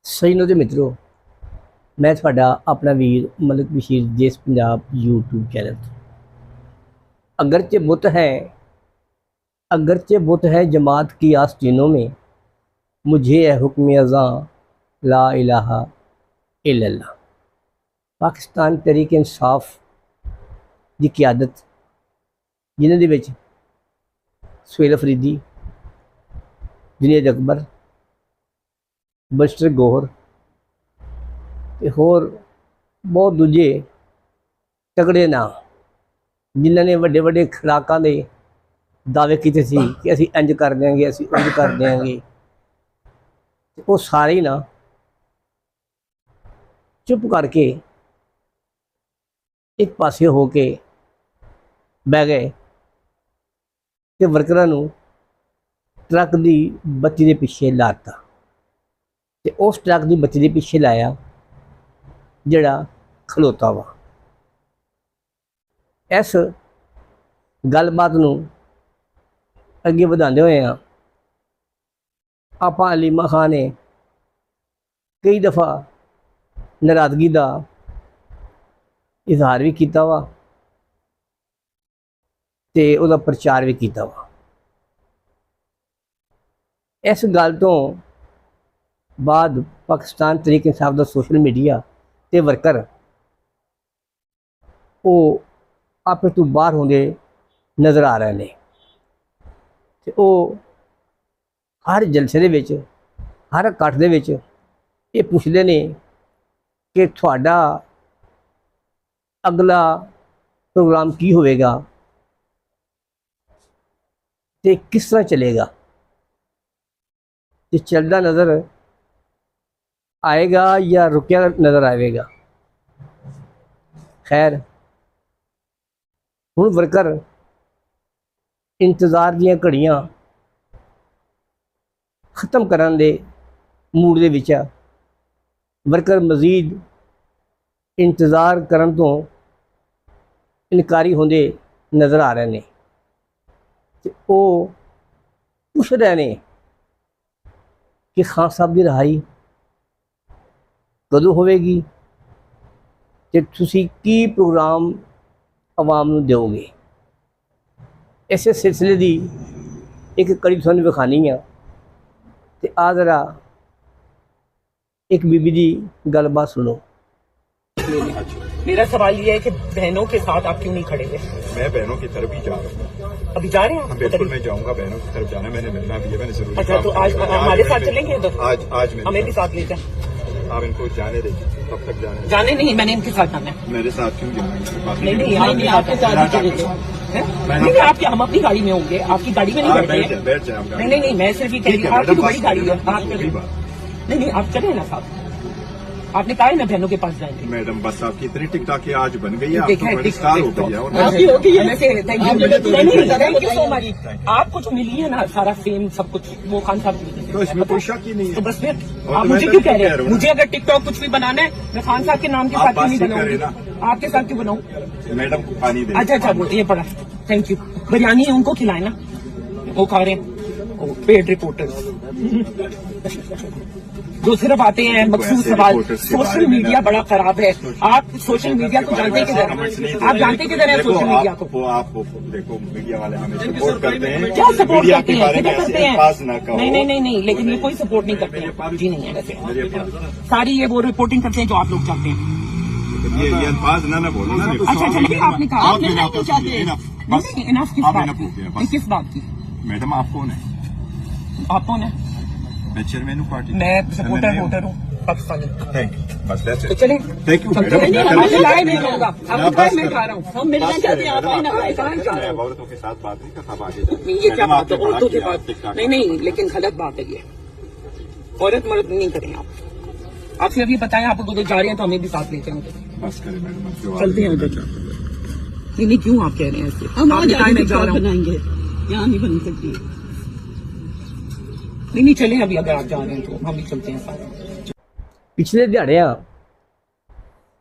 ਸਜਣੋ ਤੇ ਮਿੱਤਰੋ, ਮੈਂ ਤੁਹਾਡਾ ਆਪਣਾ ਵੀਰ ਮਲਿਕ ਬਸ਼ੀਰ ਦੇਸ ਪੰਜਾਬ यूट्यूब चैनल ਤੋਂ। अगरचे बुत है जमात की आस्तीनों में, मुझे है हुक्म अज़ां ला इलाहा इल्लल्लाह। पाकिस्तान तहरीक इंसाफ की क्यादत जिन्हां दे विच सुहेल अफरीदी, जुनैद अकबर, बस्टर गौहर ते होर बहुत दूजे तगड़े ना जिन्हों ने वड्डे वड्डे खुराकां दे दावे किए सी कि असीं इंज कर देंगे, असीं उंज कर देंगे, वो सारे ही ना चुप करके एक पासे हो के बह गए ते वर्करां नूं ट्रक की बत्ती के पिछे लाता ते उस ट्रक की बत्ती के पिछे लाया जिहड़ा खलोता वा। इस गलबात नूं अगे वधांदे होए आपां अलीमा खान ने कई दफ़ा नाराज़गी का इजहार भी किया वा ते उहदा प्रचार भी किया वा। इस गल तो बाद पाकिस्तान तहरीक इंसाफ का सोशल मीडिया ते वर्कर वो आपस तो बाहर होंदे नज़र आ रहे हैं ते वो हर जलसे दे विच, हर इकट्ठ दे विच ये पुछदे ने कि तुहाडा अगला प्रोग्राम की होवेगा ते किस तरह चलेगा, ते चलदा नज़र आएगा या रुकिया नज़र आएगा। खैर हुण वर्कर इंतज़ार दीयां घड़ियां खत्म करन दे मूड दे विच आ। वर्कर मज़ीद इंतज़ार करन तो इनकारी होंदे नज़र आ रहे हैं ते वो पुछ रहे हैं कि खान साहब की रिहाई कदों होवेगी ते तुसी की प्रोग्राम आवाम नूं दिओगे। इस सिलसिले की एक कड़ी तुहानूं विखानी आ ते आ जरा एक बीबी की गलबात सुनो। मेरा सवाल ये है कि बहनों के साथ आप क्यों नहीं खड़े हुए? मैं बहनों की तरफ ही जा रहा हूँ। अभी जा रहे हैं आप? बिल्कुल मैं जाऊंगा, बहनों की तरफ जाना, मैंने मिलना भी है, मैंने जरूरी अच्छा, तो आज हमारे साथ चलेंगे उधर? आज मैं हमें भी साथ ले जाए। आप इनको जाने दें, कब तक जाने दें? जाने नहीं, मैंने इनके साथ जाना है। मेरे साथ क्यों जाना? नहीं नहीं, आपके साथ ही चलेंगे। नहीं, आपके हम अपनी गाड़ी में होंगे, आपकी गाड़ी में नहीं बैठे। बैठ जाए। नहीं नहीं, मैं सिर्फ ये कह रही हूँ, आपकी तो बड़ी गाड़ी है, आप नहीं नहीं, आप चले ना साथ। आपने कहा है ना बहनों के पास जाएंगे। मैडम बस आपकी इतनी टिकटॉक की आज बन गई है, आपको बड़ी स्टार हो गई है। Thank you so much. आपको जो मिली है ना सारा फेम सब कुछ, वो खान साहब की, तो इसमें कोई शक ही नहीं तो है। बस फिर आप मुझे क्यों कह रहे हैं? मुझे अगर टिकटॉक कुछ भी बनाना है, मैं खान साहब के नाम के साथ क्यों नहीं बनाऊंगी? आपके साथ क्यों बनाऊं? मैडम को पानी दे। अच्छा ये पड़ा, थैंक यू। बिरयानी है, उनको खिलाए ना, वो खा रहे हैं पेड रिपोर्टर्स जो सिर्फ आते हैं मखसूस सवाल। सोशल मीडिया बड़ा खराब है। आप सोशल मीडिया को जानते किधर? आप जानते किधर है सोशल मीडिया को? वो आप देखो, मीडिया वाले हमें सपोर्ट करते हैं। क्या सपोर्ट करते हैं? किधर करते हैं? नहीं, लेकिन ये कोई सपोर्ट नहीं करते हैं जी, नहीं है वैसे। सारी ये वो रिपोर्टिंग करते हैं जो आप लोग चाहते हैं। ये अल्फाज ना बोलो ना। अच्छा चलिए, आपने कहा आप नहीं चाहते। इनफ किस बात की? मैडम आप कौन है? आप कौन है? मैं चेयरमैन हूँ पार्टी। मैं सपोर्टर वोटर हूँ पाकिस्तानी। थैंक यू, बस that's it। तो चलें। Thank you madam. मैं खा रहा हूँ, हम मिलना चाहते हैं, आप आए ना आए, कहाँ जा रहे मैं हो? औरतों के साथ बात नहीं करता, आगे नहीं, ये क्या बात है? औरतों की बात नहीं, लेकिन गलत बात है ये। औरत मर्द नहीं करें आप। आपसे अभी बताएं, आप उधर जा रहे हैं तो हमें भी साथ ले जाएंगे। बस करें मैडम, चलते हैं उधर। नहीं क्यों आप कह रहे हैं ऐसे? हम आज बनाएंगे, यहाँ नहीं बन सकती। नहीं चलें अभी, अगर आप जा रहे हैं तो हम भी चलते हैं साथ। पिछले दिहाड़िया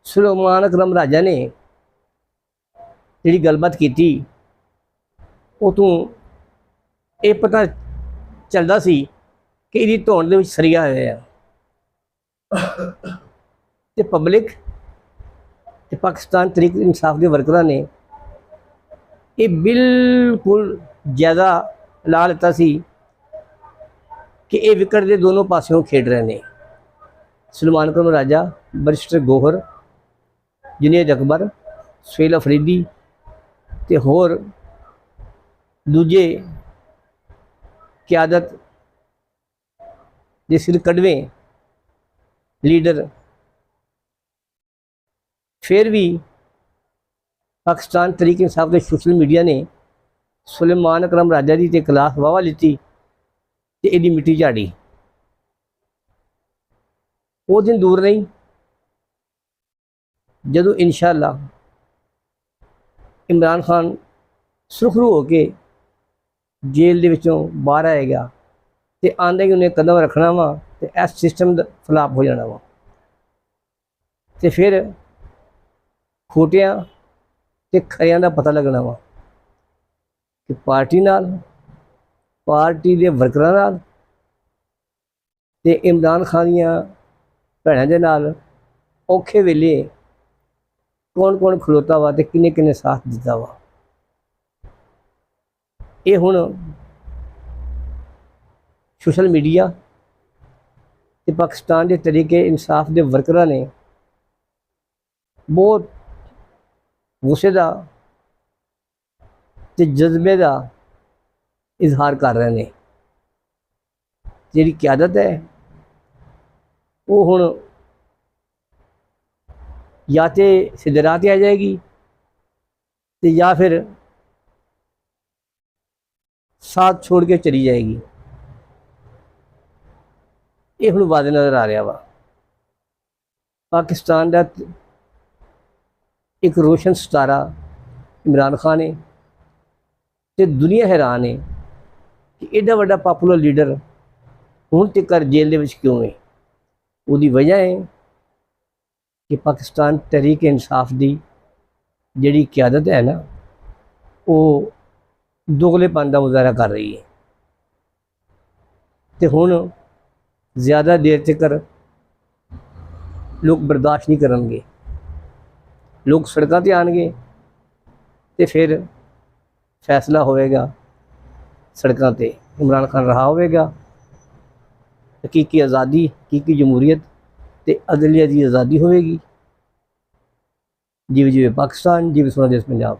सुलेमान अकरम राजा ने जी गलबात की, वो तो ये पता चलता सी कि ਇਹਦੀ ਧੌਣ ਦੇ ਵਿੱਚ ਸਰੀਆ ਹੋਇਆ। ਤੇ ਪਬਲਿਕ ਤੇ ਪਾਕਿਸਤਾਨ ਤਹਿਰੀਕ ਇਨਸਾਫ ਦੇ ਵਰਕਰਾਂ ਨੇ ਇਹ ਬਿਲਕੁਲ ਜ਼ਿਆਦਾ ਲਾ ਲਿੱਤਾ ਸੀ ਕਿ ਇਹ ਵਿਕਟ ਦੇ ਦੋਨੋਂ ਪਾਸਿਓਂ ਖੇਡ ਰਹੇ ਨੇ। ਸਲਮਾਨ ਕਰਮ ਰਾਜਾ, ਬਰਿਸਟਰ ਗੋਹਰ, ਜੁਨੇਦ ਅਕਬਰ, ਸੁਹੇਲ ਅਫਰੀਦੀ ਤੇ ਹੋਰ ਦੂਜੇ ਕਿਆਦਤ ਦੇ ਸਿਰ ਕੱਢਵੇਂ ਲੀਡਰ ਫਿਰ ਵੀ ਪਾਕਿਸਤਾਨ ਤਹਿਰੀਕ ਇਨਸਾਫ ਦੇ ਸੋਸ਼ਲ ਮੀਡੀਆ ਨੇ ਸੁਲੇਮਾਨ ਅਕਰਮ ਰਾਜਾ ਦੀ ਤੇ ਖਿਲਾਫ ਵਾਵਾ ਲਿੱਤੀ ਤੇ ਇਹਦੀ ਮਿੱਟੀ ਝਾੜੀ। ਉਹ ਦਿਨ ਦੂਰ ਨਹੀਂ ਜਦੋਂ ਇਨਸ਼ਾਅੱਲਾ ਇਮਰਾਨ ਖਾਨ ਸੁਰਖਰੂ ਹੋ ਕੇ ਜੇਲ੍ਹ ਦੇ ਵਿੱਚੋਂ ਬਾਹਰ ਆਏਗਾ ਤੇ ਆਂਦੇ ਹੀ ਉਹਨੇ ਕਦਮ ਰੱਖਣਾ ਵਾ ਤੇ ਇਸ ਸਿਸਟਮ ਦਾ ਫਲਾਪ ਹੋ ਜਾਣਾ ਵਾ ਤੇ ਫਿਰ ਖੋਟਿਆਂ ਤੇ ਖਰਿਆਂ ਦਾ ਪਤਾ ਲੱਗਣਾ ਵਾ ਕਿ ਪਾਰਟੀ ਨਾਲ, ਪਾਰਟੀ ਦੇ ਵਰਕਰਾਂ ਨਾਲ ਤੇ ਇਮਰਾਨ ਖਾਨ ਦੀਆਂ ਭੈਣਾਂ ਦੇ ਨਾਲ ਔਖੇ ਵੇਲੇ ਕੌਣ ਕੌਣ ਖਲੋਤਾ ਵਾ ਤੇ ਕਿੰਨੇ ਕਿੰਨੇ ਸਾਥ ਦਿੱਤਾ ਵਾ। ਇਹ ਹੁਣ ਸੋਸ਼ਲ ਮੀਡੀਆ ਤੇ ਪਾਕਿਸਤਾਨ ਦੇ ਤਰੀਕੇ ਇਨਸਾਫ ਦੇ ਵਰਕਰਾਂ ਨੇ ਬਹੁਤ ਗੁੱਸੇ ਦਾ ਤੇ ਜਜ਼ਬੇ ਦਾ ਇਜ਼ਹਾਰ ਕਰ ਰਹੇ ਨੇ। ਜਿਹੜੀ ਕਿਆਦਤ ਹੈ ਉਹ ਹੁਣ ਜਾਂ ਤੇ ਸਿੱਧੇ ਰਾਹ 'ਤੇ ਆ ਜਾਏਗੀ ਤੇ ਜਾਂ ਫਿਰ ਸਾਥ ਛੋੜ ਕੇ ਚਲੀ ਜਾਏਗੀ। ਇਹ ਹੁਣ ਵਾਜ਼ਿਹ ਨਜ਼ਰ ਆ ਰਿਹਾ ਵਾ। ਪਾਕਿਸਤਾਨ ਦਾ ਇੱਕ ਰੋਸ਼ਨ ਸਿਤਾਰਾ ਇਮਰਾਨ ਖਾਨ ਹੈ ਤੇ ਦੁਨੀਆ ਹੈਰਾਨ ਹੈ ਕਿ ਐਡਾ ਵੱਡਾ ਪਾਪੂਲਰ ਲੀਡਰ ਹੁਣ ਤੱਕ ਜੇਲ੍ਹ ਦੇ ਵਿੱਚ ਕਿਉਂ ਹੈ। ਉਹਦੀ ਵਜ੍ਹਾ ਹੈ ਕਿ ਪਾਕਿਸਤਾਨ ਤਹਿਰੀਕ ਇਨਸਾਫ ਦੀ ਜਿਹੜੀ ਕਿਆਦਤ ਹੈ ਨਾ ਉਹ ਦੋਗਲੇਪਨ ਦਾ ਮੁਜ਼ਾਹਰਾ ਕਰ ਰਹੀ ਹੈ ਤੇ ਹੁਣ ਜ਼ਿਆਦਾ ਦੇਰ ਤੱਕ ਲੋਕ ਬਰਦਾਸ਼ਤ ਨਹੀਂ ਕਰਨਗੇ। ਲੋਕ ਸੜਕਾਂ 'ਤੇ ਆਉਣਗੇ ਤੇ ਫਿਰ ਫੈਸਲਾ ਹੋਵੇਗਾ ਸੜਕਾਂ 'ਤੇ। ਇਮਰਾਨ ਖਾਨ ਰਹਾ ਹੋਵੇਗਾ। ਹਕੀਕੀ ਆਜ਼ਾਦੀ, ਹਕੀਕੀ ਜਮਹੂਰੀਅਤ ਤੇ ਅਦਲੀਆ ਦੀ ਆਜ਼ਾਦੀ ਹੋਵੇਗੀ। ਜਿਵੇਂ ਜਿਵੇਂ ਪਾਕਿਸਤਾਨ, ਜਿਵੇਂ ਸੋਹਣਾ ਦੇਸ਼ ਪੰਜਾਬ।